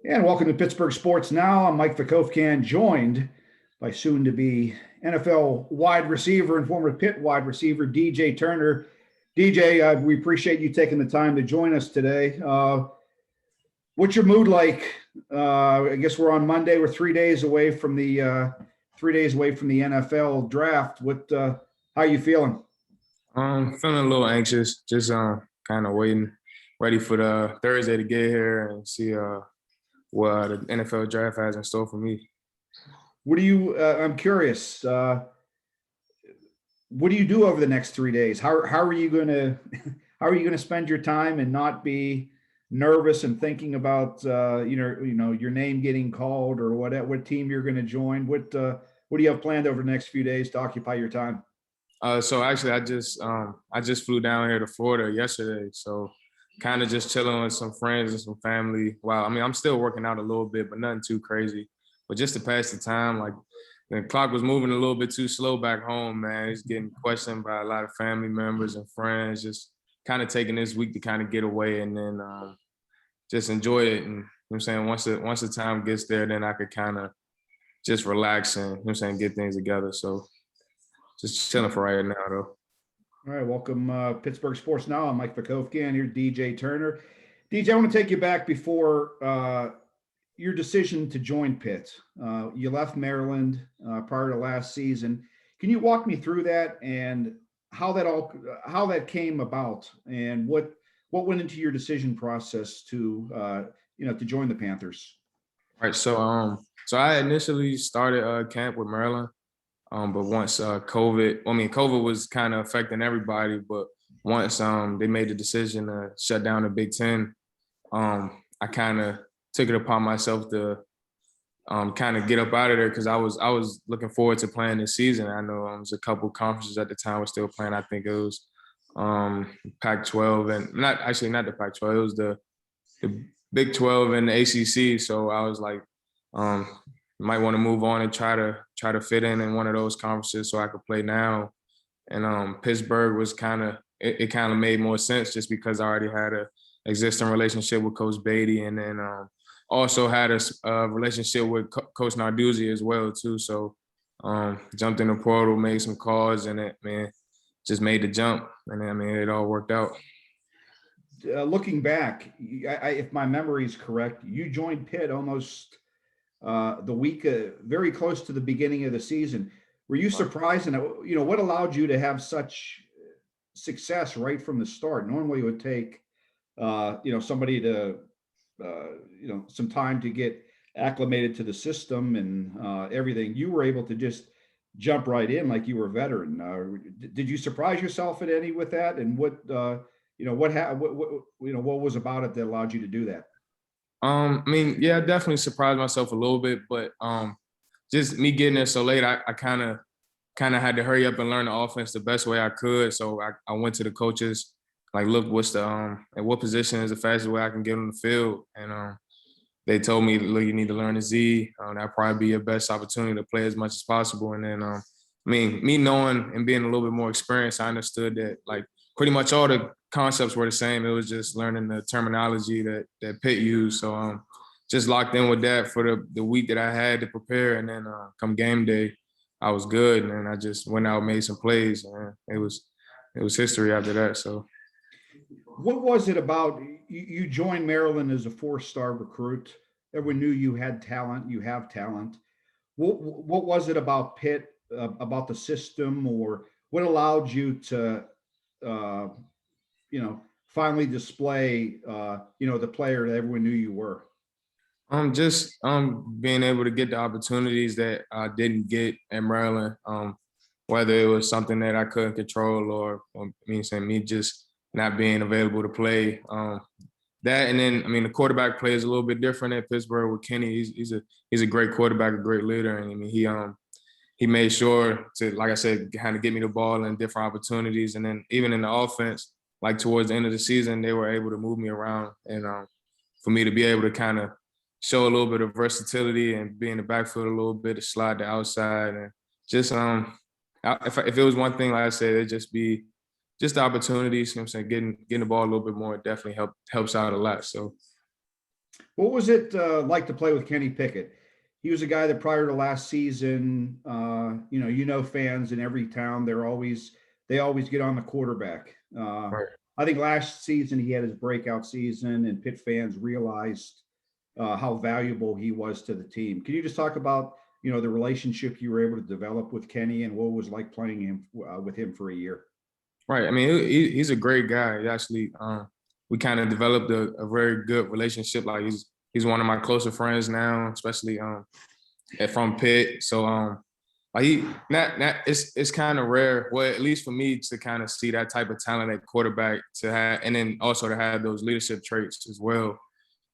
And welcome to Pittsburgh Sports Now. I'm Mike Vikofcan, joined by soon-to-be NFL wide receiver and former Pitt wide receiver DJ Turner. DJ, we appreciate you taking the time to join us today. What's your mood like? I guess we're on Monday. We're 3 days away from the 3 days away from the NFL draft. How are you feeling? Feeling a little anxious, just kind of waiting, ready for the Thursday to get here and see what the NFL draft has in store for me. What do you? I'm curious. What do you do over the next 3 days? How are you going to how are you going to spend your time and not be nervous and thinking about your name getting called or what team you're going to join? What do you have planned over the next few days to occupy your time? So actually, I just flew down here to Florida yesterday, so kind of just chilling with some friends and some family. Wow, I mean, I'm still working out a little bit, but nothing too crazy. But just to pass the time, like the clock was moving a little bit too slow back home, man. It's getting questioned by a lot of family members and friends. Just kind of taking this week to kind of get away and then just enjoy it. And you know what I'm saying, once the time gets there, then I could kind of just relax and you know what I'm saying, get things together. So just chilling for right now, though. All right, welcome Pittsburgh Sports Now. I'm Mike Vikofcan here, DJ Turner. DJ, I want to take you back before your decision to join Pitt. You left Maryland prior to last season. Can you walk me through that and how that came about and what went into your decision process to join the Panthers? Right. So I initially started camp with Maryland. But once COVID was kind of affecting everybody, but once they made the decision to shut down the Big Ten, I kind of took it upon myself to kind of get up out of there because I was looking forward to playing this season. I know there was a couple conferences at the time was still playing. I think it was Pac-12 and not the Pac-12. It was the Big 12 and the ACC. So I was like, um, might want to move on and try to fit in one of those conferences so I could play now. And Pittsburgh was it kind of made more sense just because I already had a existing relationship with Coach Beatty, and then also had a relationship with Coach Narduzzi as well too. So jumped in the portal, made some calls, and it just made the jump, and it all worked out. Looking back, if my memory is correct, you joined Pitt almost the week, very close to the beginning of the season. Were you surprised? And what allowed you to have such success right from the start? Normally, it would take somebody to some time to get acclimated to the system and everything. You were able to just jump right in like you were a veteran. Did you surprise yourself at any with that? And what was about it that allowed you to do that? Yeah, I definitely surprised myself a little bit, but just me getting there so late, I kind of had to hurry up and learn the offense the best way I could. So I went to the coaches, like, look, what's the at what position is the fastest way I can get on the field, and they told me, look, you need to learn the Z. That'll probably be your best opportunity to play as much as possible. And then, me knowing and being a little bit more experienced, I understood that like pretty much all the concepts were the same. It was just learning the terminology that Pitt used. So just locked in with that for the week that I had to prepare. And then come game day, I was good. And then I just went out, made some plays, and it was history after that. So What was it about you joined Maryland as a four-star recruit? Everyone knew you had talent. You have talent. What was it about Pitt, about the system, or what allowed you to, uh, finally display, the player that everyone knew you were? just being able to get the opportunities that I didn't get at Maryland, whether it was something that I couldn't control or saying me just not being available to play. That and then the quarterback play is a little bit different at Pittsburgh with Kenny. He's a great quarterback, a great leader, and he made sure to, like I said, kind of get me the ball and different opportunities. And then even in the offense, like towards the end of the season, they were able to move me around and for me to be able to kind of show a little bit of versatility and be in the backfield a little bit, to slide to outside, and just if it was one thing, like I said, it'd just be just the opportunities. You know what I'm saying, getting the ball a little bit more definitely helps out a lot. So What was it like to play with Kenny Pickett? He was a guy that prior to last season, fans in every town, they always get on the quarterback. Right. I think last season he had his breakout season, and Pitt fans realized how valuable he was to the team. Can you just talk about the relationship you were able to develop with Kenny and what it was like playing him with him for a year? Right. I mean, he's a great guy. He actually, we kind of developed a very good relationship. Like he's one of my closer friends now, especially from Pitt. So like he not it's kind of rare. Well, at least for me to kind of see that type of talent at quarterback to have, and then also to have those leadership traits as well.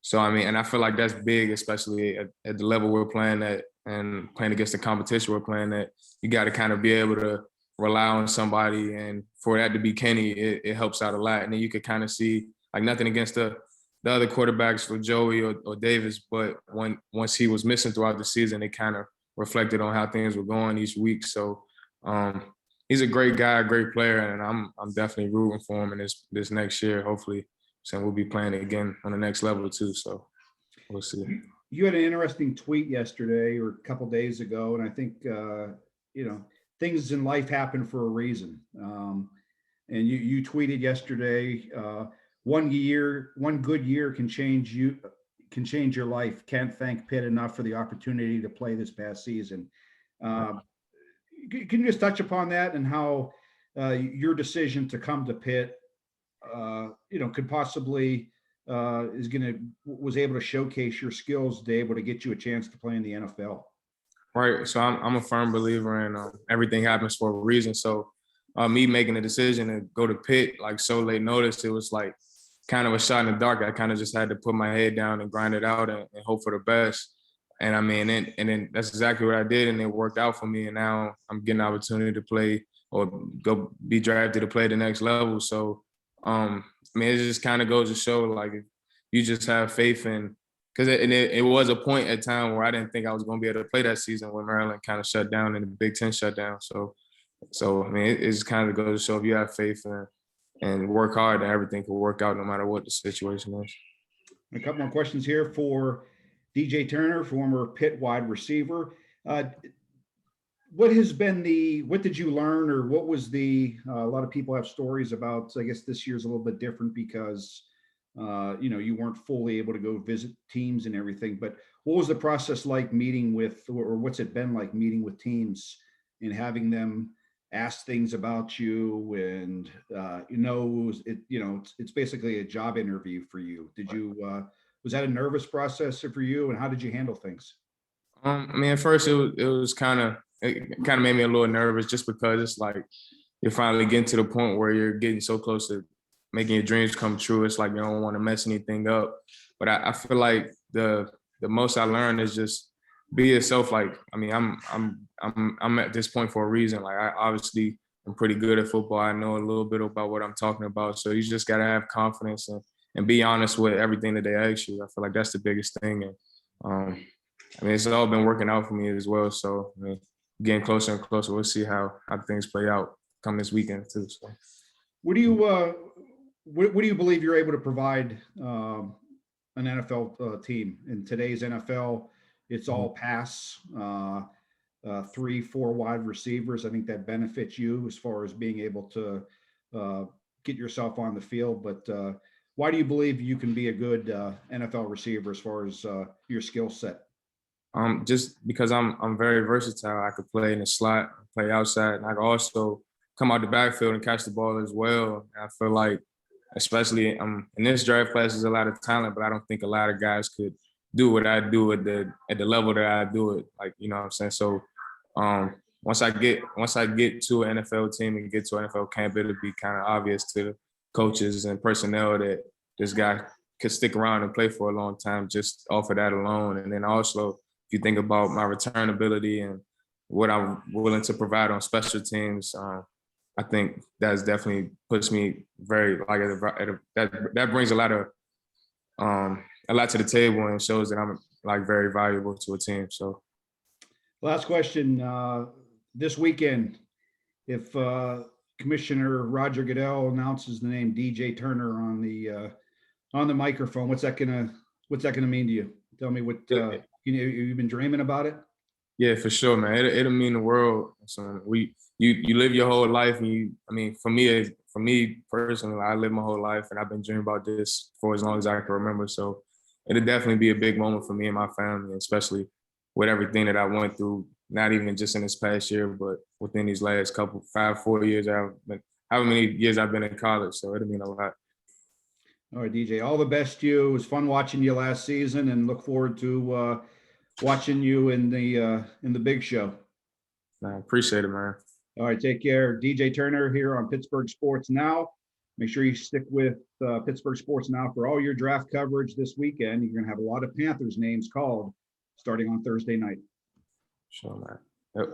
So I mean, and I feel like that's big, especially at the level we're playing at and playing against the competition we're playing at. You got to kind of be able to rely on somebody, and for that to be Kenny, it helps out a lot. And then you could kind of see, like, nothing against the other quarterbacks for Joey or Davis, but once he was missing throughout the season, it kind of reflected on how things were going each week. So he's a great guy, a great player, and I'm definitely rooting for him in this next year. Hopefully, so we'll be playing again on the next level too. So we'll see. You had an interesting tweet yesterday or a couple days ago, and I think things in life happen for a reason. And you tweeted yesterday, one good year can change your life. Can't thank Pitt enough for the opportunity to play this past season. Can you just touch upon that and how your decision to come to Pitt, could possibly was able to showcase your skills to be able to get you a chance to play in the NFL? Right. So I'm a firm believer in everything happens for a reason. So me making a decision to go to Pitt like so late notice, it was like kind of a shot in the dark. I kind of just had to put my head down and grind it out and hope for the best. And I mean, and then that's exactly what I did, and it worked out for me. And now I'm getting an opportunity to play or go be drafted to play the next level. So I mean, it just kind of goes to show, like, if you just have faith in, because it was a point at time where I didn't think I was going to be able to play that season when Maryland kind of shut down and the Big Ten shut down. So I mean, it just kind of goes to show if you have faith and work hard, then everything can work out no matter what the situation is. A couple more questions here for DJ Turner, former Pitt wide receiver. What did you learn, or what was a lot of people have stories about, I guess this year's a little bit different because, you weren't fully able to go visit teams and everything, but what was the process like meeting with, or what's it been like meeting with teams and having them ask things about you and, it's basically a job interview for you. Was that a nervous process for you, and how did you handle things? I mean, at first it kind of made me a little nervous just because it's like you're finally getting to the point where you're getting so close to making your dreams come true. It's like you don't want to mess anything up. But I feel like the most I learned is just be yourself. Like, I mean, I'm at this point for a reason. Like, I obviously am pretty good at football. I know a little bit about what I'm talking about. So you just gotta have confidence and be honest with everything that they ask you. I feel like that's the biggest thing. And I mean, it's all been working out for me as well. So I mean, getting closer and closer. We'll see how things play out come this weekend too. So. What do you believe you're able to provide an NFL team in today's NFL? It's all pass, 3-4 wide receivers. I think that benefits you as far as being able to get yourself on the field. But why do you believe you can be a good NFL receiver as far as your skill set? Just because I'm very versatile. I could play in the slot, play outside, and I could also come out the backfield and catch the ball as well. I feel like, especially in this draft class, there's a lot of talent, but I don't think a lot of guys could do what I do at the level that I do it. Like, you know what I'm saying? So once I get to an NFL team and get to an NFL camp, it'll be kind of obvious to the coaches and personnel that this guy could stick around and play for a long time just off of that alone. And then also, if you think about my return ability and what I'm willing to provide on special teams, I think that's definitely puts me very like that brings a lot to the table and shows that I'm like very valuable to a team. So, last question: this weekend, if Commissioner Roger Goodell announces the name DJ Turner on the microphone, what's that gonna What's that going to mean to you? Tell me what, you've been dreaming about it? Yeah, for sure, man. It'll mean the world. So you live your whole life, and I mean, for me personally, I live my whole life, and I've been dreaming about this for as long as I can remember. So it'll definitely be a big moment for me and my family, especially with everything that I went through. Not even just in this past year, but within these last 4 years I've been, however many years I've been in college. So it'll mean a lot. All right, DJ, all the best to you. It was fun watching you last season, and look forward to watching you in the big show. I appreciate it, man. All right, take care. DJ Turner here on Pittsburgh Sports Now. Make sure you stick with Pittsburgh Sports Now for all your draft coverage this weekend. You're going to have a lot of Panthers names called starting on Thursday night. Sure, man. Yep.